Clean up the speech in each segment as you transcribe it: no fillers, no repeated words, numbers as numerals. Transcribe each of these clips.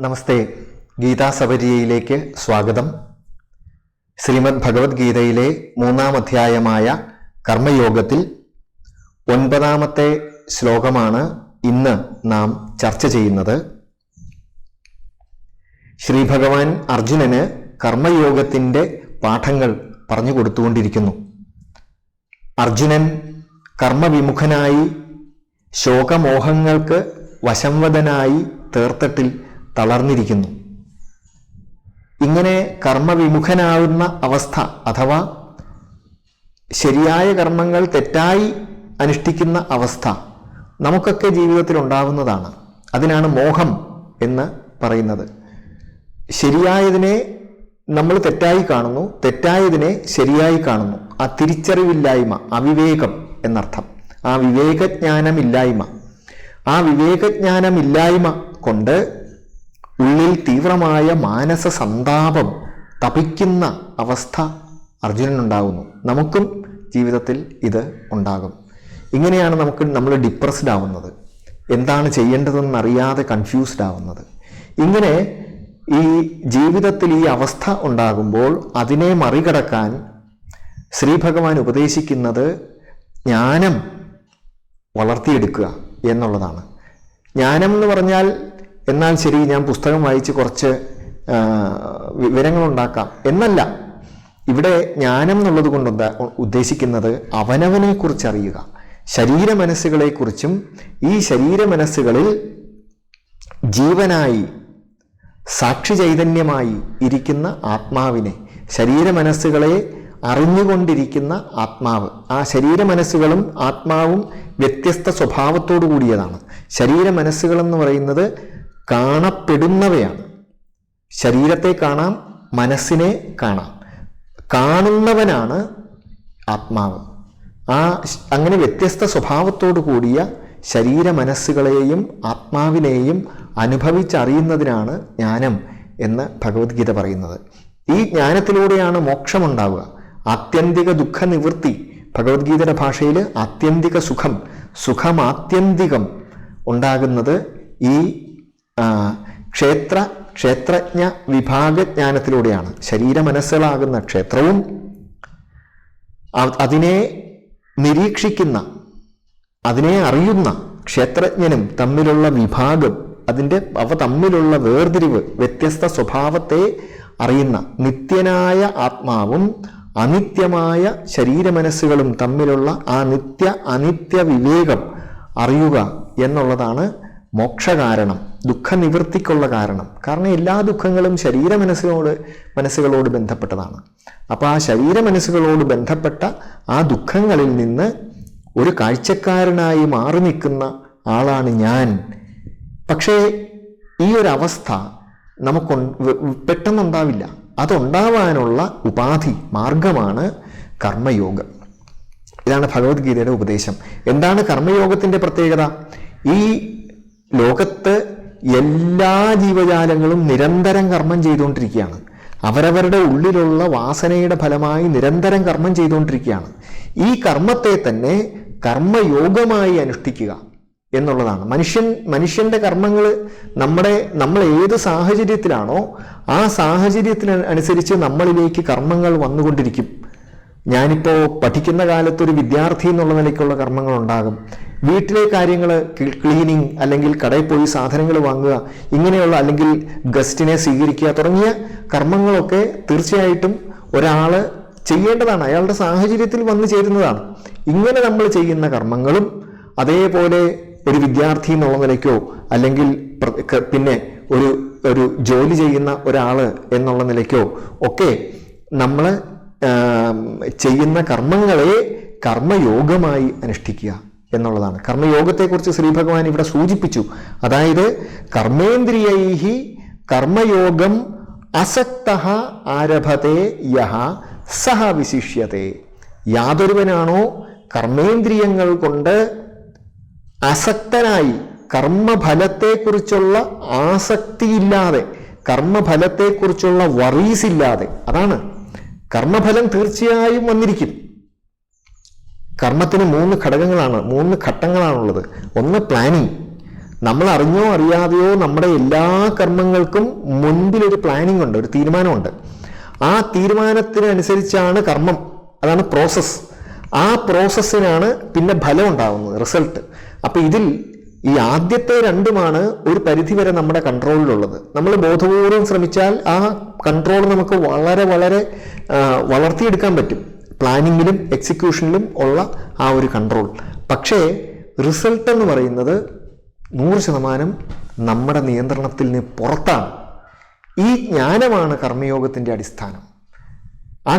നമസ്തേ. ഗീതാ സബരിയയിലേക്ക് സ്വാഗതം. ശ്രീമദ് ഭഗവത്ഗീതയിലെ 3-ാം അധ്യായമായ കർമ്മയോഗത്തിൽ 9-ാമത്തെ ശ്ലോകമാണ് ഇന്ന് നാം ചർച്ച ചെയ്യുന്നത്. ശ്രീ ഭഗവാൻ അർജുനന് കർമ്മയോഗത്തിൻ്റെ പാഠങ്ങൾ പറഞ്ഞു കൊടുത്തുകൊണ്ടിരിക്കുന്നു. അർജുനൻ കർമ്മവിമുഖനായി ശോകമോഹങ്ങൾക്ക് വശംവദനായി തേർത്തട്ടിൽ തളർന്നിരിക്കുന്നു. ഇങ്ങനെ കർമ്മവിമുഖനാവുന്ന അവസ്ഥ അഥവാ ശരിയായ കർമ്മങ്ങൾ തെറ്റായി അനുഷ്ഠിക്കുന്ന അവസ്ഥ നമുക്കൊക്കെ ജീവിതത്തിൽ ഉണ്ടാവുന്നതാണ്. അതിനാണ് മോഹം എന്ന് പറയുന്നത്. ശരിയായതിനെ നമ്മൾ തെറ്റായി കാണുന്നു, തെറ്റായതിനെ ശരിയായി കാണുന്നു. ആ തിരിച്ചറിവില്ലായ്മ, അവിവേകം എന്നർത്ഥം. ആ വിവേകജ്ഞാനമില്ലായ്മ കൊണ്ട് ഉള്ളിൽ തീവ്രമായ മാനസ സന്താപം തപിക്കുന്ന അവസ്ഥ അർജുനനുണ്ടാകുന്നു. നമുക്കും ജീവിതത്തിൽ ഇത് ഉണ്ടാകും. ഇങ്ങനെയാണ് നമ്മൾ ഡിപ്രസ്ഡ് ആവുന്നത്, എന്താണ് ചെയ്യേണ്ടതെന്നറിയാതെ കൺഫ്യൂസ്ഡ് ആവുന്നത്. ഇങ്ങനെ ഈ ജീവിതത്തിൽ ഈ അവസ്ഥ ഉണ്ടാകുമ്പോൾ അതിനെ മറികടക്കാൻ ശ്രീ ഭഗവാൻ ഉപദേശിക്കുന്നത് ജ്ഞാനം വളർത്തിയെടുക്കുക എന്നുള്ളതാണ്. ജ്ഞാനം എന്ന് പറഞ്ഞാൽ എന്നാൽ ശരി, ഞാൻ പുസ്തകം വായിച്ച് കുറച്ച് വിവരങ്ങളുണ്ടാക്കാം എന്നല്ല. ഇവിടെ ജ്ഞാനം എന്നുള്ളത് കൊണ്ട് ഉദ്ദേശിക്കുന്നത് അവനവനെക്കുറിച്ച് അറിയുക, ശരീരമനസ്സുകളെക്കുറിച്ചും ഈ ശരീരമനസ്സുകളിൽ ജീവനായി സാക്ഷി ചൈതന്യമായി ഇരിക്കുന്ന ആത്മാവിനെ, ശരീരമനസ്സുകളെ അറിഞ്ഞുകൊണ്ടിരിക്കുന്ന ആത്മാവ്. ആ ശരീരമനസ്സുകളും ആത്മാവും വ്യത്യസ്ത സ്വഭാവത്തോടു കൂടിയതാണ്. ശരീരമനസ്സുകളെന്ന് പറയുന്നത് കാണപ്പെടുന്നവയാണ്. ശരീരത്തെ കാണാം, മനസ്സിനെ കാണാം. കാണുന്നവനാണ് ആത്മാവ്. അങ്ങനെ വ്യത്യസ്ത സ്വഭാവത്തോടു കൂടിയ ശരീരമനസ്സുകളെയും ആത്മാവിനെയും അനുഭവിച്ചറിയുന്നതിനാണ് ജ്ഞാനം എന്ന് ഭഗവത്ഗീത പറയുന്നത്. ഈ ജ്ഞാനത്തിലൂടെയാണ് മോക്ഷമുണ്ടാവുക. ആത്യന്തിക ദുഃഖ നിവൃത്തി, ഭഗവത്ഗീതയുടെ ഭാഷയിൽ ആത്യന്തിക സുഖമാത്യന്തികം ഉണ്ടാകുന്നത് ഈ ക്ഷേത്രജ്ഞ വിഭാഗജ്ഞാനത്തിലൂടെയാണ്. ശരീരമനസ്സുകളാകുന്ന ക്ഷേത്രവും അതിനെ നിരീക്ഷിക്കുന്ന, അതിനെ അറിയുന്ന ക്ഷേത്രജ്ഞനും തമ്മിലുള്ള വിഭാഗം, അവ തമ്മിലുള്ള വേർതിരിവ്, വ്യത്യസ്ത സ്വഭാവത്തെ അറിയുന്ന നിത്യനായ ആത്മാവും അനിത്യമായ ശരീരമനസ്സുകളും തമ്മിലുള്ള ആ അനിത്യ വിവേകം അറിയുക എന്നുള്ളതാണ് മോക്ഷകാരണം, ദുഃഖനിവൃത്തിക്കുള്ള കാരണം. കാരണം എല്ലാ ദുഃഖങ്ങളും മനസ്സുകളോട് ബന്ധപ്പെട്ടതാണ്. അപ്പോൾ ആ ശരീരമനസ്സുകളോട് ബന്ധപ്പെട്ട ആ ദുഃഖങ്ങളിൽ നിന്ന് ഒരു കാഴ്ചക്കാരനായി മാറി നിൽക്കുന്ന ആളാണ് ഞാൻ. പക്ഷേ ഈ ഒരു അവസ്ഥ നമുക്ക് പെട്ടെന്നുണ്ടാവില്ല. അതുണ്ടാവാനുള്ള ഉപാധി, മാർഗമാണ് കർമ്മയോഗം. ഇതാണ് ഭഗവത്ഗീതയുടെ ഉപദേശം. എന്താണ് കർമ്മയോഗത്തിൻ്റെ പ്രത്യേകത? ഈ ലോകത്ത് എല്ലാ ജീവജാലങ്ങളും നിരന്തരം കർമ്മം ചെയ്തുകൊണ്ടിരിക്കുകയാണ്. അവരവരുടെ ഉള്ളിലുള്ള വാസനയുടെ ഫലമായി നിരന്തരം കർമ്മം ചെയ്തുകൊണ്ടിരിക്കുകയാണ്. ഈ കർമ്മത്തെ തന്നെ കർമ്മയോഗമായി അനുഷ്ഠിക്കുക എന്നുള്ളതാണ്. മനുഷ്യൻ്റെ കർമ്മങ്ങൾ നമ്മൾ ഏത് സാഹചര്യത്തിലാണോ ആ സാഹചര്യത്തിനനുസരിച്ച് നമ്മളിലേക്ക് കർമ്മങ്ങൾ വന്നുകൊണ്ടിരിക്കും. ഞാനിപ്പോൾ പഠിക്കുന്ന കാലത്തൊരു വിദ്യാർത്ഥി എന്നുള്ള നിലയ്ക്കുള്ള കർമ്മങ്ങൾ ഉണ്ടാകും. വീട്ടിലെ കാര്യങ്ങൾ, ക്ലീനിങ്, അല്ലെങ്കിൽ കടയിൽ പോയി സാധനങ്ങൾ വാങ്ങുക, ഇങ്ങനെയുള്ള, അല്ലെങ്കിൽ ഗസ്റ്റിനെ സ്വീകരിക്കുക തുടങ്ങിയ കർമ്മങ്ങളൊക്കെ തീർച്ചയായിട്ടും ഒരാൾ ചെയ്യേണ്ടതാണ്. അയാളുടെ സാഹചര്യത്തിൽ വന്നു ചേരുന്നതാണ്. ഇങ്ങനെ നമ്മൾ ചെയ്യുന്ന കർമ്മങ്ങളും അതേപോലെ ഒരു വിദ്യാർത്ഥി എന്നുള്ള നിലയ്ക്കോ അല്ലെങ്കിൽ പിന്നെ ഒരു ജോലി ചെയ്യുന്ന ഒരാൾ എന്നുള്ള നിലയ്ക്കോ ഒക്കെ നമ്മൾ ചെയ്യുന്ന കർമ്മങ്ങളെ കർമ്മയോഗമായി അനുഷ്ഠിക്കുക എന്നുള്ളതാണ്. കർമ്മയോഗത്തെക്കുറിച്ച് ശ്രീ ഭഗവാൻ ഇവിടെ സൂചിപ്പിച്ചു. അതായത് കർമ്മേന്ദ്രിയൈഹി കർമ്മയോഗം അസക്തഃ ആരഭത്തെ യഹ സഹ വിശിഷ്യത്തെ. യാതൊരുവനാണോ കർമ്മേന്ദ്രിയങ്ങൾ കൊണ്ട് അസക്തനായി, കർമ്മഫലത്തെക്കുറിച്ചുള്ള ആസക്തിയില്ലാതെ, കർമ്മഫലത്തെക്കുറിച്ചുള്ള വറീസ് ഇല്ലാതെ, അതാണ് കർമ്മഫലം തീർച്ചയായും വന്നിരിക്കും. കർമ്മത്തിന് 3 ഘട്ടങ്ങളാണുള്ളത്. ഒന്ന് പ്ലാനിങ്, നമ്മൾ അറിഞ്ഞോ അറിയാതെയോ നമ്മുടെ എല്ലാ കർമ്മങ്ങൾക്കും മുൻപിലൊരു പ്ലാനിങ് ഉണ്ട്, ഒരു തീരുമാനമുണ്ട്. ആ തീരുമാനത്തിനനുസരിച്ചാണ് കർമ്മം, അതാണ് പ്രോസസ്സ്. ആ പ്രോസസ്സിനാണ് പിന്നെ ഫലം ഉണ്ടാകുന്നത്, റിസൾട്ട്. അപ്പൊ ഇതിൽ ഈ ആദ്യത്തെ രണ്ടുമാണ് ഒരു പരിധിവരെ നമ്മുടെ കൺട്രോളിലുള്ളത്. നമ്മൾ ബോധപൂർവം ശ്രമിച്ചാൽ ആ കൺട്രോൾ നമുക്ക് വളരെ വളരെ വളർത്തിയെടുക്കാൻ പറ്റും, പ്ലാനിങ്ങിലും എക്സിക്യൂഷനിലും ഉള്ള ആ ഒരു കൺട്രോൾ. പക്ഷേ റിസൾട്ട് എന്ന് പറയുന്നത് 100% നമ്മുടെ നിയന്ത്രണത്തിൽ നിന്ന് പുറത്താണ്. ഈ ജ്ഞാനമാണ് കർമ്മയോഗത്തിൻ്റെ അടിസ്ഥാനം. ആ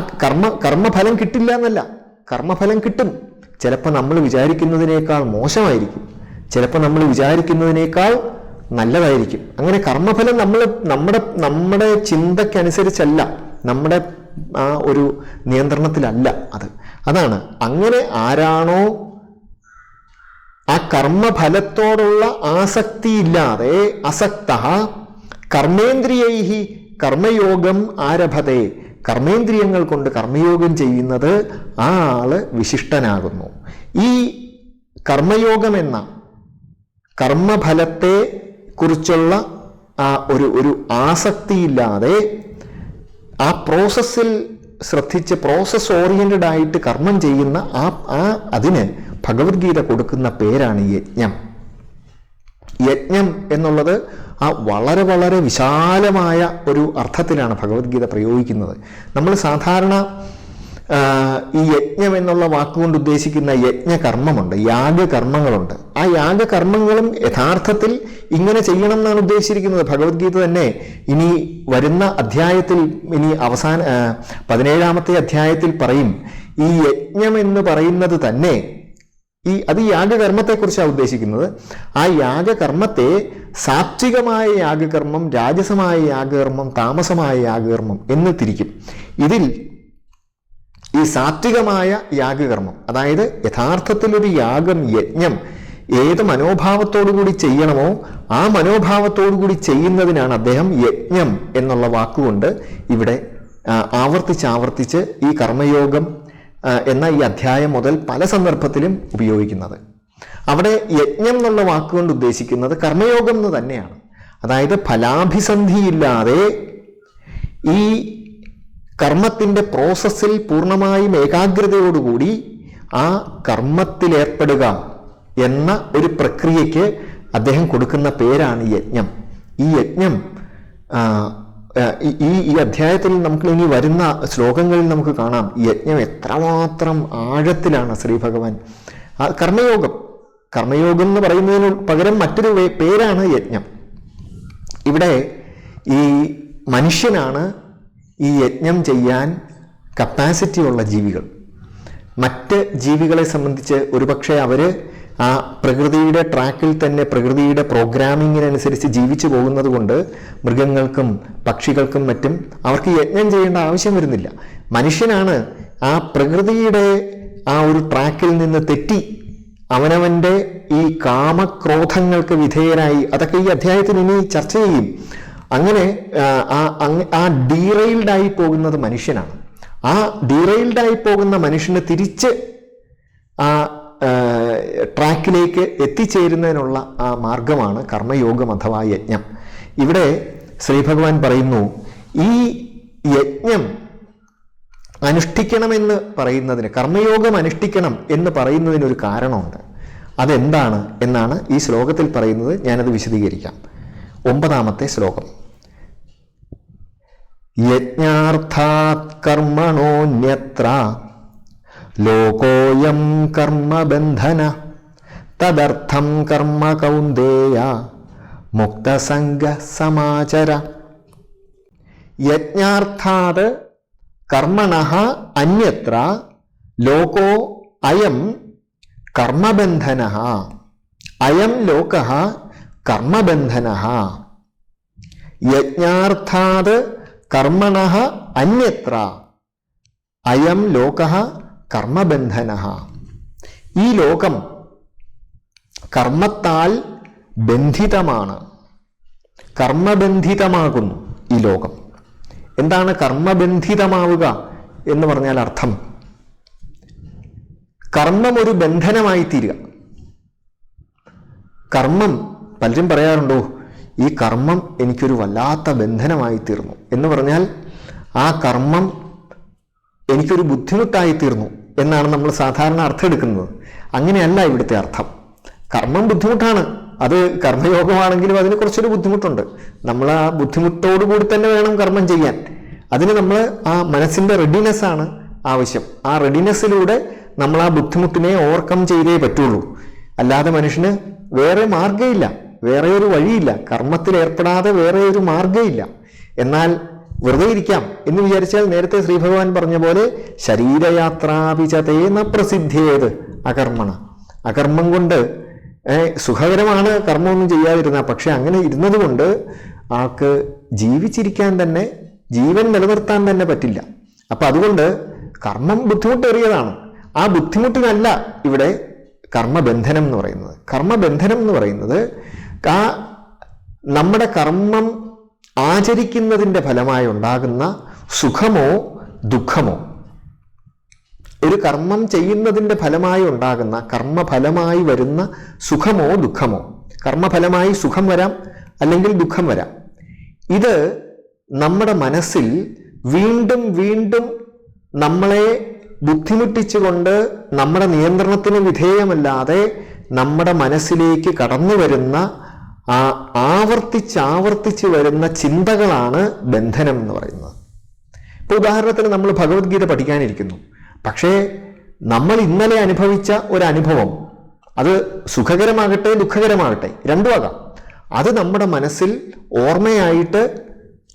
കർമ്മഫലം കിട്ടില്ല എന്നല്ല, കർമ്മഫലം കിട്ടും. ചിലപ്പോൾ നമ്മൾ വിചാരിക്കുന്നതിനേക്കാൾ മോശമായിരിക്കും, ചിലപ്പോൾ നമ്മൾ വിചാരിക്കുന്നതിനേക്കാൾ നല്ലതായിരിക്കും. അങ്ങനെ കർമ്മഫലം നമ്മുടെ ചിന്തയ്ക്കനുസരിച്ചല്ല, നമ്മുടെ ആ ഒരു നിയന്ത്രണത്തിലല്ല അതാണ്. അങ്ങനെ ആരാണോ ആ കർമ്മഫലത്തോടുള്ള ആസക്തിയില്ലാതെ അസക്തഃ കർമ്മേന്ദ്രിയൈഹി കർമ്മയോഗം ആരഭതേ, കർമ്മേന്ദ്രിയങ്ങൾ കൊണ്ട് കർമ്മയോഗം ചെയ്യുന്നത് ആ ആള് വിശിഷ്ടനാകുന്നു. ഈ കർമ്മയോഗം എന്ന കർമ്മഫലത്തെ കുറിച്ചുള്ള ആ ഒരു ആസക്തിയില്ലാതെ ആ പ്രോസസ്സിൽ ശ്രദ്ധിച്ച് പ്രോസസ് ഓറിയന്റഡ് ആയിട്ട് കർമ്മം ചെയ്യുന്ന അതിന് ഭഗവത്ഗീത കൊടുക്കുന്ന പേരാണ് യജ്ഞം. യജ്ഞം എന്നുള്ളത് ആ വളരെ വളരെ വിശാലമായ ഒരു അർത്ഥത്തിലാണ് ഭഗവത്ഗീത പ്രയോഗിക്കുന്നത്. നമ്മൾ സാധാരണ ഈ യജ്ഞം എന്നുള്ള വാക്കുകൊണ്ട് ഉദ്ദേശിക്കുന്ന യജ്ഞകർമ്മമുണ്ട്, യാഗകർമ്മങ്ങളുണ്ട്. ആ യാഗകർമ്മങ്ങളും യഥാർത്ഥത്തിൽ ഇങ്ങനെ ചെയ്യണം എന്നാണ് ഉദ്ദേശിച്ചിരിക്കുന്നത്. ഭഗവത്ഗീത തന്നെ ഇനി വരുന്ന അധ്യായത്തിൽ, ഇനി 17-ാമത്തെ അധ്യായത്തിൽ പറയും, ഈ യജ്ഞം എന്ന് പറയുന്നത് തന്നെ അത് യാഗകർമ്മത്തെക്കുറിച്ചാണ് ഉദ്ദേശിക്കുന്നത്. ആ യാഗകർമ്മത്തെ സാത്വികമായ യാഗകർമ്മം, രാജസമായ യാഗകർമ്മം, താമസമായ യാഗകർമ്മം എന്ന് തിരിക്കും. ഇതിൽ ഈ സാത്വികമായ യാഗകർമ്മം, അതായത് യഥാർത്ഥത്തിലൊരു യാഗം, യജ്ഞം ഏത് മനോഭാവത്തോടുകൂടി ചെയ്യണമോ ആ മനോഭാവത്തോടുകൂടി ചെയ്യുന്നതിനാണ് അദ്ദേഹം യജ്ഞം എന്നുള്ള വാക്കുകൊണ്ട് ഇവിടെ ആവർത്തിച്ച് ഈ കർമ്മയോഗം എന്ന ഈ അധ്യായം മുതൽ പല സന്ദർഭത്തിലും ഉപയോഗിക്കുന്നത്. അവിടെ യജ്ഞം എന്നുള്ള വാക്കുകൊണ്ട് ഉദ്ദേശിക്കുന്നത് കർമ്മയോഗം എന്ന് തന്നെയാണ്. അതായത് ഫലാഭിസന്ധിയില്ലാതെ ഈ കർമ്മത്തിൻ്റെ പ്രോസസ്സിൽ പൂർണ്ണമായും ഏകാഗ്രതയോടുകൂടി ആ കർമ്മത്തിലേർപ്പെടുക എന്ന ഒരു പ്രക്രിയയ്ക്ക് അദ്ദേഹം കൊടുക്കുന്ന പേരാണ് യജ്ഞം. ഈ യജ്ഞം ഈ അധ്യായത്തിൽ നമുക്ക് ഇനി വരുന്ന ശ്ലോകങ്ങളിൽ നമുക്ക് കാണാം യജ്ഞം എത്രമാത്രം ആഴത്തിലാണ് ശ്രീ ഭഗവാൻ. കർമ്മയോഗം എന്ന് പറയുന്നതിന് പകരം മറ്റൊരു പേരാണ് യജ്ഞം. ഇവിടെ ഈ മനുഷ്യനാണ് ഈ യജ്ഞം ചെയ്യാൻ കപ്പാസിറ്റി ഉള്ള ജീവികൾ. മറ്റ് ജീവികളെ സംബന്ധിച്ച് ഒരുപക്ഷെ അവര് ആ പ്രകൃതിയുടെ ട്രാക്കിൽ തന്നെ, പ്രകൃതിയുടെ പ്രോഗ്രാമിങ്ങിനനുസരിച്ച് ജീവിച്ചു പോകുന്നത് കൊണ്ട് മൃഗങ്ങൾക്കും പക്ഷികൾക്കും മറ്റും അവർക്ക് യജ്ഞം ചെയ്യേണ്ട ആവശ്യം വരുന്നില്ല. മനുഷ്യനാണ് ആ പ്രകൃതിയുടെ ആ ഒരു ട്രാക്കിൽ നിന്ന് തെറ്റി അവനവൻ്റെ ഈ കാമക്രോധങ്ങൾക്ക് വിധേയനായി, അതൊക്കെ ഈ അധ്യായത്തിൽ ഇനി ചർച്ച ചെയ്യും. അങ്ങനെ ആ ഡീറെയിൽഡായി പോകുന്നത് മനുഷ്യനാണ്. ആ ഡീറെയിൽഡായി പോകുന്ന മനുഷ്യന് തിരിച്ച് ആ ട്രാക്കിലേക്ക് എത്തിച്ചേരുന്നതിനുള്ള ആ മാർഗമാണ് കർമ്മയോഗം അഥവാ യജ്ഞം. ഇവിടെ ശ്രീഭഗവാൻ പറയുന്നു, ഈ യജ്ഞം അനുഷ്ഠിക്കണമെന്ന് പറയുന്നതിന്, കർമ്മയോഗം അനുഷ്ഠിക്കണം എന്ന് പറയുന്നതിനൊരു കാരണമുണ്ട്. അതെന്താണ് എന്നാണ് ഈ ശ്ലോകത്തിൽ പറയുന്നത്. ഞാനത് വിശദീകരിക്കാം. 9-ാമത്തെ ശ്ലോകം. യജ്ഞാർത്ഥാത് കർമ്മണോന്യത്ര ലോകോയം കർമ്മബന്ധന തദർത്ഥം കർമ്മ കൗന്ദേയ മുക്തസംഗ സമാചര. യജ്ഞാർത്ഥാത് കർമ്മണഃ അന്യത്ര ലോകോ അയം കർമ്മബന്ധനഃ. അയം ലോകഃ കർമ്മബന്ധനഃ. യജ്ഞാർത്ഥാത് കർമ്മണഃ അന്യത്ര അയം ലോകഃ കർമ്മബന്ധനഃ. ഈ ലോകം കർമ്മത്താൽ ബന്ധിതമാണ്, കർമ്മബന്ധിതമാകുന്നു ഈ ലോകം. എന്താണ് കർമ്മബന്ധിതമാവുക എന്ന് പറഞ്ഞാൽ അർത്ഥം? കർമ്മം ഒരു ബന്ധനമായി തീരുക. കർമ്മം പലരും പറയാറുണ്ടോ, ഈ കർമ്മം എനിക്കൊരു വല്ലാത്ത ബന്ധനമായി തീർന്നു എന്ന് പറഞ്ഞാൽ ആ കർമ്മം എനിക്കൊരു ബുദ്ധിമുട്ടായി തീർന്നു എന്നാണ് നമ്മൾ സാധാരണ അർത്ഥം എടുക്കുന്നത്. അങ്ങനെയല്ല ഇവിടുത്തെ അർത്ഥം. കർമ്മം ബുദ്ധിമുട്ടാണ്, അത് കർമ്മയോഗമാണെങ്കിലും അതിന് കുറച്ചൊരു ബുദ്ധിമുട്ടുണ്ട്. നമ്മൾ ആ ബുദ്ധിമുട്ടോടുകൂടി തന്നെ വേണം കർമ്മം ചെയ്യാൻ. അതിന് നമ്മൾ ആ മനസ്സിൻ്റെ റെഡിനെസ്സാണ് ആവശ്യം. ആ റെഡിനെസ്സിലൂടെ നമ്മൾ ആ ബുദ്ധിമുട്ടിനെ ഓവർകം ചെയ്തേ പറ്റുള്ളൂ. അല്ലാതെ മനുഷ്യന് വേറെ മാർഗ്ഗമില്ല, വേറെ ഒരു വഴിയില്ല. കർമ്മത്തിൽ ഏർപ്പെടാതെ വേറെ ഒരു മാർഗ്ഗമില്ല. എന്നാൽ വെറുതെ ഇരിക്കാം എന്ന് വിചാരിച്ചാൽ നേരത്തെ ശ്രീ ഭഗവാൻ പറഞ്ഞ പോലെ ശരീരയാത്രാപിചതേന പ്രസിദ്ധിയേത് അകർമ്മണ. അകർമ്മം കൊണ്ട് സുഖകരമാണ് കർമ്മമൊന്നും ചെയ്യാതിരുന്ന, പക്ഷെ അങ്ങനെ ഇരുന്നത് കൊണ്ട് ആൾക്ക് ജീവിച്ചിരിക്കാൻ തന്നെ, ജീവൻ നിലനിർത്താൻ തന്നെ പറ്റില്ല. അപ്പൊ അതുകൊണ്ട് കർമ്മം ബുദ്ധിമുട്ടേറിയതാണ്. ആ ബുദ്ധിമുട്ടിനല്ല ഇവിടെ കർമ്മബന്ധനം എന്ന് പറയുന്നത്. കർമ്മബന്ധനം എന്ന് പറയുന്നത് നമ്മുടെ കർമ്മം ആചരിക്കുന്നതിൻ്റെ ഫലമായി ഉണ്ടാകുന്ന സുഖമോ ദുഃഖമോ, ഒരു കർമ്മം ചെയ്യുന്നതിൻ്റെ ഫലമായി ഉണ്ടാകുന്ന, കർമ്മഫലമായി വരുന്ന സുഖമോ ദുഃഖമോ, കർമ്മഫലമായി സുഖം വരാം അല്ലെങ്കിൽ ദുഃഖം വരാം. ഇത് നമ്മുടെ മനസ്സിൽ വീണ്ടും വീണ്ടും നമ്മളെ ബുദ്ധിമുട്ടിച്ചുകൊണ്ട് നമ്മുടെ നിയന്ത്രണത്തിന് വിധേയമല്ലാതെ നമ്മുടെ മനസ്സിലേക്ക് കടന്നു വരുന്ന ആവർത്തിച്ച് വരുന്ന ചിന്തകളാണ് ബന്ധനം എന്ന് പറയുന്നത്. ഇപ്പോൾ ഉദാഹരണത്തിന് നമ്മൾ ഭഗവത്ഗീത പഠിക്കാനിരിക്കുന്നു. പക്ഷേ നമ്മൾ ഇന്നലെ അനുഭവിച്ച ഒരു അനുഭവം, അത് സുഖകരമാകട്ടെ ദുഃഖകരമാകട്ടെ രണ്ടുമാകാം, അത് നമ്മുടെ മനസ്സിൽ ഓർമ്മയായിട്ട്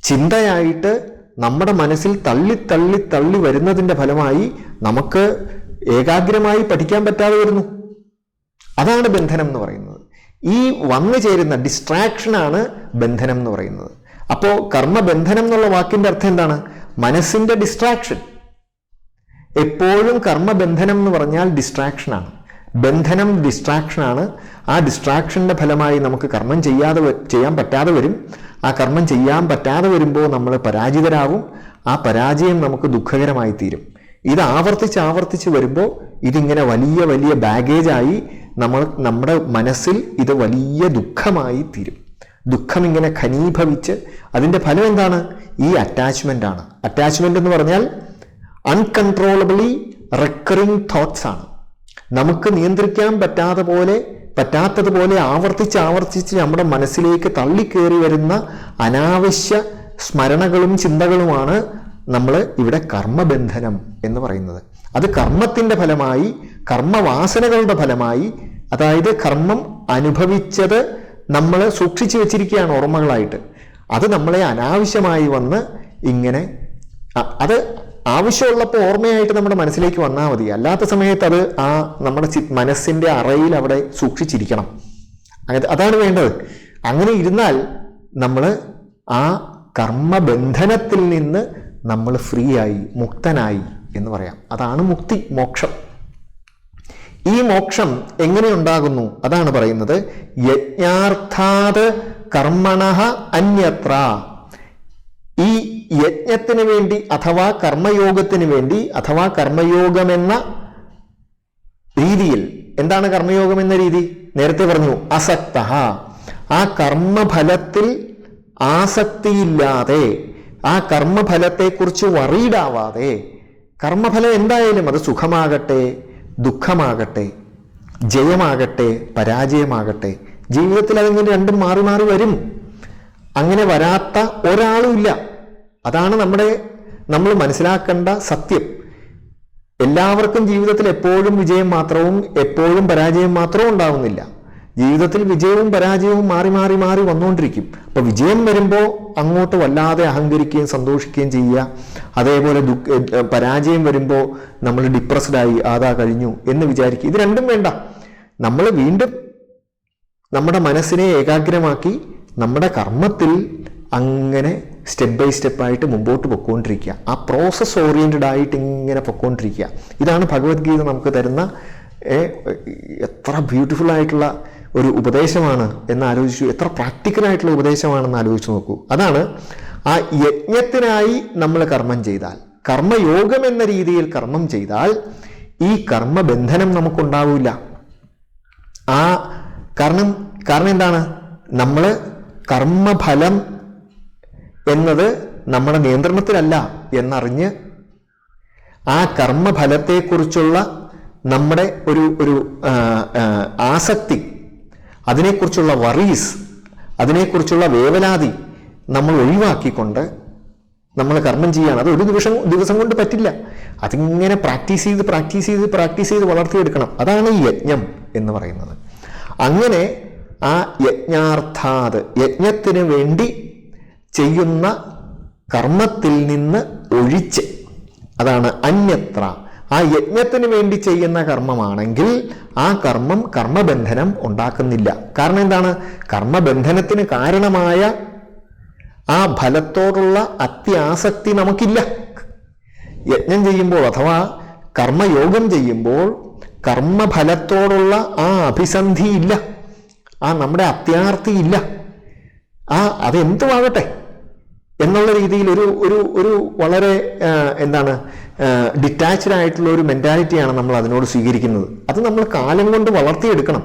ചിന്തയായിട്ട് നമ്മുടെ മനസ്സിൽ തള്ളി തള്ളി തള്ളി വരുന്നതിൻ്റെ ഫലമായി നമുക്ക് ഏകാഗ്രമായി പഠിക്കാൻ പറ്റാതെ വരുന്നു. അതാണ് ബന്ധനം എന്ന് പറയുന്നത്. ഈ വന്നു ചേരുന്ന ഡിസ്ട്രാക്ഷനാണ് ബന്ധനം എന്ന് പറയുന്നത്. അപ്പോൾ കർമ്മബന്ധനം എന്നുള്ള വാക്കിൻ്റെ അർത്ഥം എന്താണ്? മനസ്സിൻ്റെ ഡിസ്ട്രാക്ഷൻ. എപ്പോഴും കർമ്മബന്ധനം എന്ന് പറഞ്ഞാൽ ഡിസ്ട്രാക്ഷനാണ്. ബന്ധനം ഡിസ്ട്രാക്ഷനാണ്. ആ ഡിസ്ട്രാക്ഷൻ്റെ ഫലമായി നമുക്ക് കർമ്മം ചെയ്യാൻ പറ്റാതെ വരും. ആ കർമ്മം ചെയ്യാൻ പറ്റാതെ വരുമ്പോൾ നമ്മൾ പരാജിതരാകും. ആ പരാജയം നമുക്ക് ദുഃഖകരമായി തീരും. ഇത് ആവർത്തിച്ച് വരുമ്പോൾ ഇതിങ്ങനെ വലിയ വലിയ ബാഗേജായി നമ്മുടെ മനസ്സിൽ ഇത് വലിയ ദുഃഖമായി തീരും. ദുഃഖം ഇങ്ങനെ ഘനീഭവിച്ച് അതിൻ്റെ ഫലം എന്താണ്? ഈ അറ്റാച്ച്മെൻ്റ് ആണ്. അറ്റാച്ച്മെൻ്റ് എന്ന് പറഞ്ഞാൽ അൺകൺട്രോളബിളി റിക്കറിങ് തോട്ട്സ് ആണ്. നമുക്ക് നിയന്ത്രിക്കാൻ പറ്റാത്തതുപോലെ ആവർത്തിച്ച് നമ്മുടെ മനസ്സിലേക്ക് തള്ളിക്കേറി വരുന്ന അനാവശ്യ സ്മരണകളും ചിന്തകളുമാണ് നമ്മൾ ഇവിടെ കർമ്മബന്ധനം എന്ന് പറയുന്നത്. അത് കർമ്മത്തിൻ്റെ ഫലമായി, കർമ്മവാസനകളുടെ ഫലമായി, അതായത് കർമ്മം അനുഭവിച്ചത് നമ്മൾ സൂക്ഷിച്ചു വെച്ചിരിക്കുകയാണ് ഓർമ്മകളായിട്ട്. അത് നമ്മളെ അനാവശ്യമായി വന്ന് ഇങ്ങനെ, അത് ആവശ്യമുള്ളപ്പോൾ ഓർമ്മയായിട്ട് നമ്മുടെ മനസ്സിലേക്ക് വന്നാൽ മതി. അല്ലാത്ത സമയത്ത് അത് നമ്മുടെ മനസ്സിൻ്റെ അറയിൽ അവിടെ സൂക്ഷിച്ചിരിക്കണം. അതാണ് വേണ്ടത്. അങ്ങനെ ഇരുന്നാൽ നമ്മൾ ആ കർമ്മബന്ധനത്തിൽ നിന്ന് നമ്മൾ ഫ്രീ ആയി, മുക്തനായി എന്ന് പറയാം. അതാണ് മുക്തി, മോക്ഷം. ഈ മോക്ഷം എങ്ങനെ ഉണ്ടാകുന്നു? അതാണ് പറയുന്നത്. യജ്ഞാർത്ഥാത് കർമ്മണഃ അന്യത്ര. ഈ യജ്ഞത്തിന് വേണ്ടി അഥവാ കർമ്മയോഗത്തിന് വേണ്ടി, അഥവാ കർമ്മയോഗമെന്ന രീതിയിൽ, എന്താണ് കർമ്മയോഗം എന്ന രീതി? നേരത്തെ പറഞ്ഞു, അസക്തഃ. ആ കർമ്മഫലത്തിൽ ആസക്തിയില്ലാതെ, ആ കർമ്മഫലത്തെക്കുറിച്ച് വറീഡാവാതെ, കർമ്മഫലം എന്തായാലും അത് സുഖമാകട്ടെ ദുഃഖമാകട്ടെ, ജയമാകട്ടെ പരാജയമാകട്ടെ, ജീവിതത്തിൽ അതിങ്ങനെ രണ്ടും മാറി മാറി വരും. അങ്ങനെ വരാത്ത ഒരാളും ഇല്ല. അതാണ് നമ്മൾ മനസ്സിലാക്കേണ്ട സത്യം. എല്ലാവർക്കും ജീവിതത്തിൽ എപ്പോഴും വിജയം മാത്രവും എപ്പോഴും പരാജയം മാത്രവും ഉണ്ടാവുന്നില്ല. ജീവിതത്തിൽ വിജയവും പരാജയവും മാറി മാറി മാറി വന്നുകൊണ്ടിരിക്കും. അപ്പോൾ വിജയം വരുമ്പോൾ അങ്ങോട്ട് വല്ലാതെ അഹങ്കരിക്കുകയും സന്തോഷിക്കുകയും ചെയ്യുക. അതേപോലെ പരാജയം വരുമ്പോൾ നമ്മൾ ഡിപ്രസ്ഡായി, ആദാ കഴിഞ്ഞു എന്ന് വിചാരിക്കുക. ഇത് രണ്ടും വേണ്ട. നമ്മൾ വീണ്ടും നമ്മുടെ മനസ്സിനെ ഏകാഗ്രമാക്കി നമ്മുടെ കർമ്മത്തിൽ അങ്ങനെ സ്റ്റെപ്പ് ബൈ സ്റ്റെപ്പായിട്ട് മുമ്പോട്ട് പൊയ്ക്കൊണ്ടിരിക്കുക. ആ പ്രോസസ് ഓറിയൻറ്റഡ് ആയിട്ട് ഇങ്ങനെ പൊയ്ക്കൊണ്ടിരിക്കുക. ഇതാണ് ഭഗവത്ഗീത നമുക്ക് തരുന്ന എത്ര ബ്യൂട്ടിഫുൾ ആയിട്ടുള്ള ഒരു ഉപദേശമാണ് എന്ന് ആലോചിച്ചു. എത്ര പ്രാക്ടിക്കലായിട്ടുള്ള ഉപദേശമാണെന്ന് ആലോചിച്ച് നോക്കൂ. അതാണ് ആ യജ്ഞത്തിനായി നമ്മൾ കർമ്മം ചെയ്താൽ, കർമ്മയോഗം എന്ന രീതിയിൽ കർമ്മം ചെയ്താൽ ഈ കർമ്മബന്ധനം നമുക്കുണ്ടാവില്ല. കാരണം എന്താണ്? നമ്മൾ കർമ്മഫലം എന്നത് നമ്മുടെ നിയന്ത്രണത്തിലല്ല എന്നറിഞ്ഞ് ആ കർമ്മഫലത്തെക്കുറിച്ചുള്ള നമ്മുടെ ഒരു ആസക്തി, അതിനെക്കുറിച്ചുള്ള വറീസ്, അതിനെക്കുറിച്ചുള്ള വേവലാതി നമ്മൾ ഒഴിവാക്കിക്കൊണ്ട് നമ്മൾ കർമ്മം ചെയ്യുകയാണ്. അത് ഒരു ദിവസം കൊണ്ട് പറ്റില്ല. അതിങ്ങനെ പ്രാക്ടീസ് ചെയ്ത് വളർത്തിയെടുക്കണം. അതാണ് ഈ യജ്ഞം എന്ന് പറയുന്നത്. അങ്ങനെ ആ യജ്ഞാർത്ഥാത്, യജ്ഞത്തിന് വേണ്ടി ചെയ്യുന്ന കർമ്മത്തിൽ നിന്ന് ഒഴിച്ച്, അതാണ് അന്യത്ര. ആ യജ്ഞത്തിന് വേണ്ടി ചെയ്യുന്ന കർമ്മമാണെങ്കിൽ ആ കർമ്മം കർമ്മബന്ധനം ഉണ്ടാക്കുന്നില്ല. കാരണം എന്താണ്? കർമ്മബന്ധനത്തിന് കാരണമായ ആ ഫലത്തോടുള്ള അത്യാസക്തി നമുക്കില്ല. യജ്ഞം ചെയ്യുമ്പോൾ അഥവാ കർമ്മയോഗം ചെയ്യുമ്പോൾ കർമ്മഫലത്തോടുള്ള ആ അഭിസന്ധി ഇല്ല, ആ നമ്മുടെ അത്യാർത്തി ഇല്ല. അതെന്തുമാകട്ടെ എന്നുള്ള രീതിയിൽ ഒരു വളരെ ഡിറ്റാച്ച്ഡ് ആയിട്ടുള്ള ഒരു മെന്റാലിറ്റിയാണ് നമ്മൾ അതിനോട് സ്വീകരിക്കുന്നത്. അത് നമ്മൾ കാലം കൊണ്ട് വളർത്തിയെടുക്കണം.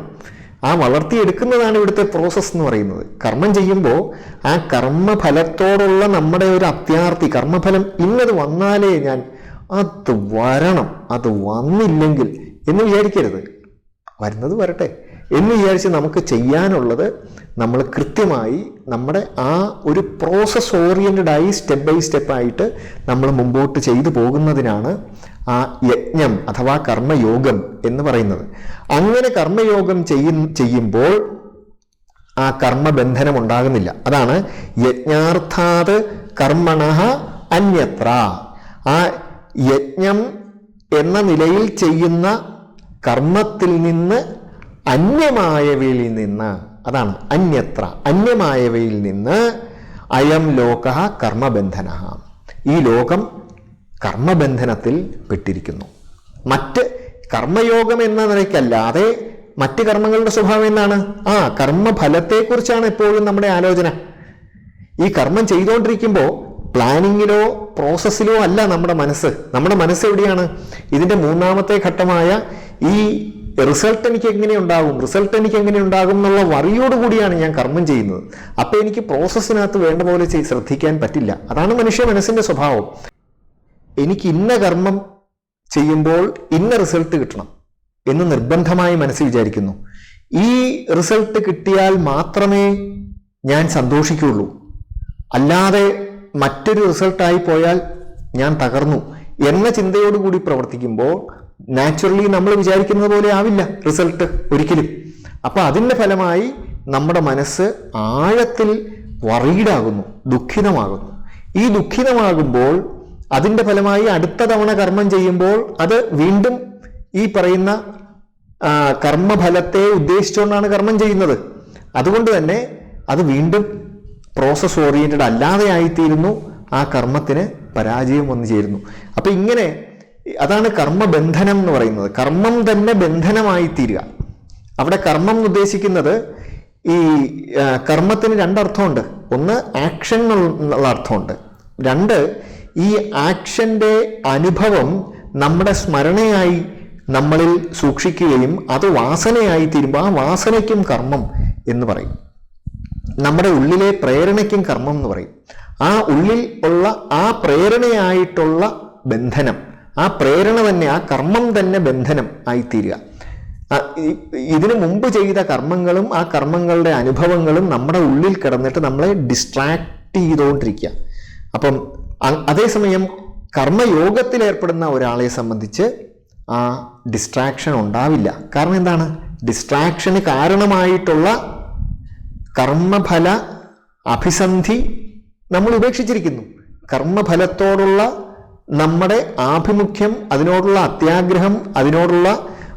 ആ വളർത്തിയെടുക്കുന്നതാണ് ഇവിടുത്തെ പ്രോസസ്സ് എന്ന് പറയുന്നത്. കർമ്മം ചെയ്യുമ്പോൾ ആ കർമ്മഫലത്തോടുള്ള നമ്മുടെ ഒരു അത്യാർത്തി, കർമ്മഫലം ഇന്നത് വന്നാലേ ഞാൻ അത് വരണം, അത് വന്നില്ലെങ്കിൽ എന്ന് വിചാരിക്കരുത്. വരുന്നത് വരട്ടെ എന്ന് വിചാരിച്ച് നമുക്ക് ചെയ്യാനുള്ളത് നമ്മൾ കൃത്യമായി നമ്മുടെ ആ ഒരു പ്രോസസ് ഓറിയൻറ്റഡായി സ്റ്റെപ്പ് ബൈ സ്റ്റെപ്പായിട്ട് നമ്മൾ മുമ്പോട്ട് ചെയ്തു പോകുന്നതിനാണ് ആ യജ്ഞം അഥവാ കർമ്മയോഗം എന്ന് പറയുന്നത്. അങ്ങനെ കർമ്മയോഗം ചെയ്യുമ്പോൾ ആ കർമ്മബന്ധനം ഉണ്ടാകുന്നില്ല. അതാണ് യജ്ഞാർത്ഥാത് കർമ്മണഃ അന്യത്ര. ആ യജ്ഞം എന്ന നിലയിൽ ചെയ്യുന്ന കർമ്മത്തിൽ നിന്ന് അന്യമായവയിൽ നിന്ന്, അതാണ് അന്യത്ര, അന്യമായവയിൽ നിന്ന് അയം ലോകഃ കർമ്മബന്ധനഃ, ഈ ലോകം കർമ്മബന്ധനത്തിൽ പെട്ടിരിക്കുന്നു. മറ്റ് കർമ്മയോഗം എന്ന നിലയ്ക്കല്ലാതെ മറ്റ് കർമ്മങ്ങളുടെ സ്വഭാവം എന്താണ്? കർമ്മഫലത്തെക്കുറിച്ചാണ് എപ്പോഴും നമ്മുടെ ആലോചന. ഈ കർമ്മം ചെയ്തുകൊണ്ടിരിക്കുമ്പോൾ പ്ലാനിങ്ങിലോ പ്രോസസ്സിലോ അല്ല നമ്മുടെ മനസ്സ്. നമ്മുടെ മനസ്സ് എവിടെയാണ്? ഇതിൻ്റെ മൂന്നാമത്തെ ഘട്ടമായ ഈ റിസൾട്ട് എനിക്ക് എങ്ങനെ ഉണ്ടാകും എന്നുള്ള വറിയോടുകൂടിയാണ് ഞാൻ കർമ്മം ചെയ്യുന്നത്. അപ്പം എനിക്ക് പ്രോസസ്സിനകത്ത് വേണ്ട പോലെ ശ്രദ്ധിക്കാൻ പറ്റില്ല. അതാണ് മനുഷ്യ മനസ്സിൻ്റെ സ്വഭാവം. എനിക്ക് ഇന്ന കർമ്മം ചെയ്യുമ്പോൾ ഇന്ന റിസൾട്ട് കിട്ടണം എന്ന് നിർബന്ധമായി മനസ്സിൽ വിചാരിക്കുന്നു. ഈ റിസൾട്ട് കിട്ടിയാൽ മാത്രമേ ഞാൻ സന്തോഷിക്കുള്ളൂ, അല്ലാതെ മറ്റൊരു റിസൾട്ടായി പോയാൽ ഞാൻ തകർന്നു എന്ന ചിന്തയോടുകൂടി പ്രവർത്തിക്കുമ്പോൾ നാച്ചുറലി നമ്മൾ വിചാരിക്കുന്നത് പോലെ ആവില്ല റിസൾട്ട് ഒരിക്കലും. അപ്പൊ അതിൻ്റെ ഫലമായി നമ്മുടെ മനസ്സ് ആഴത്തിൽ വറീഡാകുന്നു, ദുഃഖിതമാകുന്നു. ഈ ദുഃഖിതമാകുമ്പോൾ അതിൻ്റെ ഫലമായി അടുത്ത തവണ കർമ്മം ചെയ്യുമ്പോൾ അത് വീണ്ടും ഈ പറയുന്ന കർമ്മഫലത്തെ ഉദ്ദേശിച്ചുകൊണ്ടാണ് കർമ്മം ചെയ്യുന്നത്. അതുകൊണ്ട് തന്നെ അത് വീണ്ടും പ്രോസസ് ഓറിയൻറ്റഡ് അല്ലാതെ ആയിത്തീരുന്നു. ആ കർമ്മത്തിന് പരാജയം വന്നു ചേരുന്നു. അപ്പൊ ഇങ്ങനെ അതാണ് കർമ്മബന്ധനം എന്ന് പറയുന്നത്. കർമ്മം തന്നെ ബന്ധനമായി തീരുക. അവിടെ കർമ്മം എന്ന് ഉദ്ദേശിക്കുന്നത് ഈ കർമ്മത്തിന് രണ്ടർത്ഥമുണ്ട്. ഒന്ന് ആക്ഷൻ എന്നുള്ള അർത്ഥമുണ്ട്. രണ്ട്, ഈ ആക്ഷൻ്റെ അനുഭവം നമ്മുടെ സ്മരണയായി നമ്മളിൽ സൂക്ഷിക്കുകയും അത് വാസനയായി തീരുമ്പോൾ ആ വാസനയ്ക്കും കർമ്മം എന്ന് പറയും. നമ്മുടെ ഉള്ളിലെ പ്രേരണയ്ക്കും കർമ്മം എന്ന് പറയും. ആ ഉള്ളിൽ ഉള്ള ആ പ്രേരണയായിട്ടുള്ള ബന്ധനം, ആ പ്രേരണ തന്നെ, ആ കർമ്മം തന്നെ ബന്ധനം ആയിത്തീരുക. ഇതിനു മുമ്പ് ചെയ്ത കർമ്മങ്ങളും ആ കർമ്മങ്ങളുടെ അനുഭവങ്ങളും നമ്മുടെ ഉള്ളിൽ കിടന്നിട്ട് നമ്മളെ ഡിസ്ട്രാക്ട് ചെയ്തുകൊണ്ടിരിക്കുക. അപ്പം അതേസമയം കർമ്മയോഗത്തിൽ ഏർപ്പെടുന്ന ഒരാളെ സംബന്ധിച്ച് ആ ഡിസ്ട്രാക്ഷൻ ഉണ്ടാവില്ല. കാരണം എന്താണ്? ഡിസ്ട്രാക്ഷന് കാരണമായിട്ടുള്ള കർമ്മഫല അഭിസന്ധി നമ്മൾ ഉപേക്ഷിച്ചിരിക്കുന്നു. കർമ്മഫലത്തോടുള്ള നമ്മുടെ ആഭിമുഖ്യം, അതിനോടുള്ള അത്യാഗ്രഹം,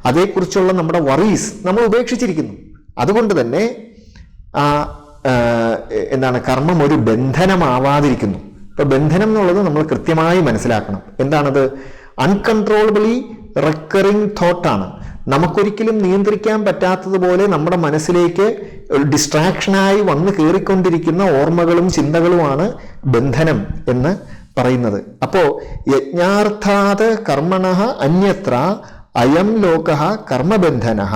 അതേക്കുറിച്ചുള്ള നമ്മുടെ വറീസ് നമ്മൾ ഉപേക്ഷിച്ചിരിക്കുന്നു. അതുകൊണ്ട് തന്നെ കർമ്മം ഒരു ബന്ധനമാവാതിരിക്കുന്നു. ഇപ്പൊ ബന്ധനം എന്നുള്ളത് നമ്മൾ കൃത്യമായി മനസ്സിലാക്കണം. എന്താണത്? അൺകൺട്രോളബിളി റെക്കറിങ് തോട്ടാണ്. നമുക്കൊരിക്കലും നിയന്ത്രിക്കാൻ പറ്റാത്തതുപോലെ നമ്മുടെ മനസ്സിലേക്ക് ഡിസ്ട്രാക്ഷനായി വന്ന് കയറിക്കൊണ്ടിരിക്കുന്ന ഓർമ്മകളും ചിന്തകളുമാണ് ബന്ധനം എന്ന് പറയുന്നത്. അപ്പോ യജ്ഞാർത്ഥാത് കർമ്മണഃ അന്യത്ര അയം ലോകഃ കർമ്മബന്ധനഃ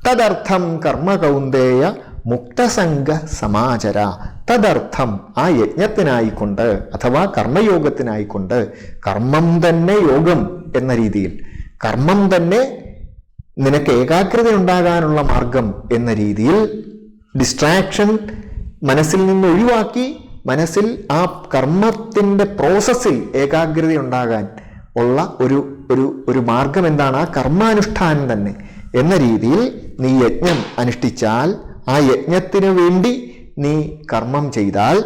തദർത്ഥം കർമ്മ കൗന്ദേയ മുക്തസംഗ സമാചര. തദർത്ഥം, ആ യജ്ഞത്തിനായിക്കൊണ്ട് അഥവാ കർമ്മയോഗത്തിനായിക്കൊണ്ട്, കർമ്മം തന്നെ യോഗം എന്ന രീതിയിൽ, കർമ്മം തന്നെ നിനക്ക് ഏകാഗ്രത ഉണ്ടാകാനുള്ള മാർഗം എന്ന രീതിയിൽ ഡിസ്ട്രാക്ഷൻ മനസ്സിൽ നിന്ന് ഒഴിവാക്കി മനസ്സിൽ ആ കർമ്മത്തിൻ്റെ പ്രോസസ്സിൽ ഏകാഗ്രത ഉണ്ടാകാൻ ഉള്ള ഒരു മാർഗം എന്താണ്? ആ കർമാനുഷ്ഠാനം തന്നെ എന്ന രീതിയിൽ നീ യജ്ഞം അനുഷ്ഠിച്ചാൽ, ആ യജ്ഞത്തിനു വേണ്ടി നീ കർമ്മം ചെയ്താൽ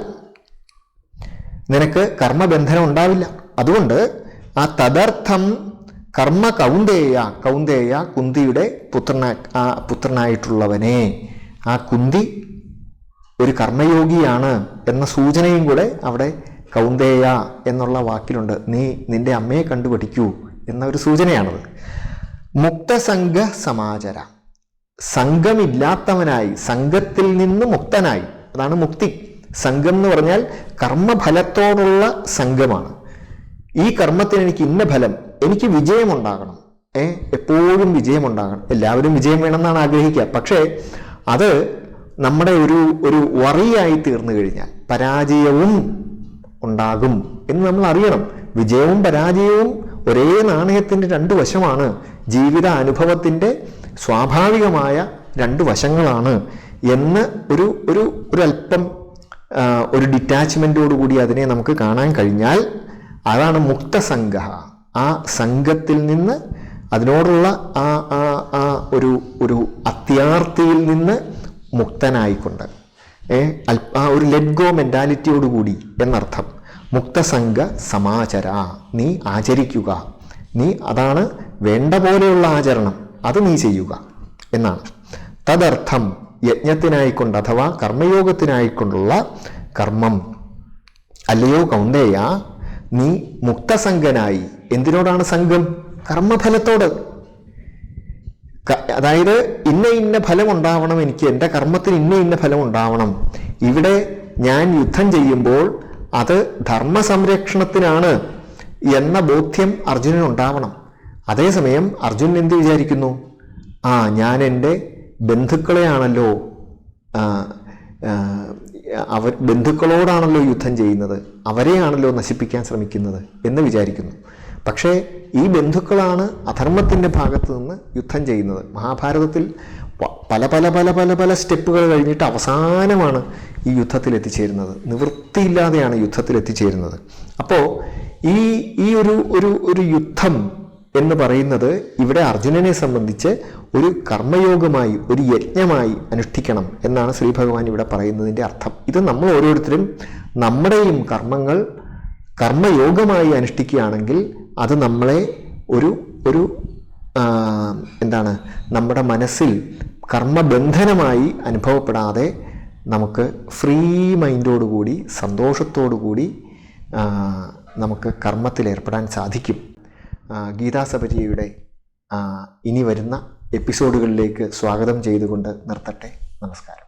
നിനക്ക് കർമ്മബന്ധനം ഉണ്ടാവില്ല. അതുകൊണ്ട് ആ തദർത്ഥം കർമ്മ കൗന്ദേയ, കൗന്ദേയ കുന്തിയുടെ പുത്രനായിട്ടുള്ളവനെ, ആ കുന്തി ഒരു കർമ്മയോഗിയാണ് എന്ന സൂചനയും കൂടെ അവിടെ കൗന്ദേയ എന്നുള്ള വാക്കിലുണ്ട്. നീ നിന്റെ അമ്മയെ കണ്ടുപഠിക്കൂ എന്ന ഒരു സൂചനയാണത്. മുക്തസംഗ സമാചര, സംഘമില്ലാത്തവനായി, സംഘത്തിൽ നിന്ന് മുക്തനായി, അതാണ് മുക്തി. സംഘം എന്ന് പറഞ്ഞാൽ കർമ്മഫലത്തോടുള്ള സംഘമാണ്. ഈ കർമ്മത്തിന് എനിക്ക് ഇന്ന ഫലം, എനിക്ക് വിജയമുണ്ടാകണം, എപ്പോഴും വിജയമുണ്ടാകണം. എല്ലാവരും വിജയം വേണമെന്നാണ് ആഗ്രഹിക്കുക. പക്ഷേ അത് നമ്മുടെ ഒരു വറിയായി തീർന്നു കഴിഞ്ഞാൽ പരാജയവും ഉണ്ടാകും എന്ന് നമ്മൾ അറിയണം. വിജയവും പരാജയവും ഒരേ നാണയത്തിൻ്റെ രണ്ട് വശമാണ്. ജീവിത അനുഭവത്തിൻ്റെ സ്വാഭാവികമായ രണ്ട് വശങ്ങളാണ് എന്ന് ഒരല്പം ഒരു ഡിറ്റാച്ച്മെൻറ്റോടുകൂടി അതിനെ നമുക്ക് കാണാൻ കഴിഞ്ഞാൽ അതാണ് മുക്തസംഗ. ആ സംഘത്തിൽ നിന്ന്, അതിനോടുള്ള ആ ഒരു അത്യാർത്തിയിൽ നിന്ന് മുക്തനായിക്കൊണ്ട്, ആ ഒരു ലെറ്റ് ഗോ മെൻറ്റാലിറ്റിയോടുകൂടി എന്നർത്ഥം. മുക്തസംഗ സമാചര, നീ ആചരിക്കുക, നീ അതാണ് വേണ്ട പോലെയുള്ള ആചരണം, അത് നീ ചെയ്യുക എന്നാണ്. തദർത്ഥം, യജ്ഞത്തിനായിക്കൊണ്ട് അഥവാ കർമ്മയോഗത്തിനായിക്കൊണ്ടുള്ള കർമ്മം. അല്ലയോ കൗന്ദേയ, നീ മുക്തസംഗനായി. എന്തിനോടാണ് സംഘം? കർമ്മഫലത്തോട്. അതായത് ഇന്ന ഫലം ഉണ്ടാവണം, എനിക്ക് എൻ്റെ കർമ്മത്തിന് ഇന്ന ഫലം ഉണ്ടാവണം. ഇവിടെ ഞാൻ യുദ്ധം ചെയ്യുമ്പോൾ അത് ധർമ്മസംരക്ഷണത്തിനാണ് എന്ന ബോധ്യം അർജുനനുണ്ടാവണം. അതേസമയം അർജുനൻ എന്ത് വിചാരിക്കുന്നു? ഞാൻ എൻ്റെ ബന്ധുക്കളെയാണല്ലോ, ബന്ധുക്കളോടാണല്ലോ യുദ്ധം ചെയ്യുന്നത്, അവരെയാണല്ലോ നശിപ്പിക്കാൻ ശ്രമിക്കുന്നത് എന്ന് വിചാരിക്കുന്നു. പക്ഷേ ഈ ബന്ധുക്കളാണ് അധർമ്മത്തിൻ്റെ ഭാഗത്ത് നിന്ന് യുദ്ധം ചെയ്യുന്നത്. മഹാഭാരതത്തിൽ പല പല പല പല പല സ്റ്റെപ്പുകൾ കഴിഞ്ഞിട്ട് അവസാനമാണ് ഈ യുദ്ധത്തിൽ എത്തിച്ചേരുന്നത്. നിവൃത്തിയില്ലാതെയാണ് യുദ്ധത്തിൽ എത്തിച്ചേരുന്നത്. അപ്പോൾ ഈ ഒരു യുദ്ധം എന്ന് പറയുന്നത് ഇവിടെ അർജുനനെ സംബന്ധിച്ച് ഒരു കർമ്മയോഗമായി, ഒരു യജ്ഞമായി അനുഷ്ഠിക്കണം എന്നാണ് ശ്രീ ഭഗവാൻ ഇവിടെ പറയുന്നതിൻ്റെ അർത്ഥം. ഇത് നമ്മൾ ഓരോരുത്തരും നമ്മുടെയും കർമ്മങ്ങൾ കർമ്മയോഗമായി അനുഷ്ഠിക്കുകയാണെങ്കിൽ അത് നമ്മളെ ഒരു നമ്മുടെ മനസ്സിൽ കർമ്മബന്ധനമായി അനുഭവപ്പെടാതെ നമുക്ക് ഫ്രീ മൈൻഡോടുകൂടി സന്തോഷത്തോടുകൂടി നമുക്ക് കർമ്മത്തിലേർപ്പെടാൻ സാധിക്കും. ഗീതാസപര്യയുടെ ഇനി വരുന്ന എപ്പിസോഡുകളിലേക്ക് സ്വാഗതം ചെയ്തുകൊണ്ട് നിർത്തട്ടെ. നമസ്കാരം.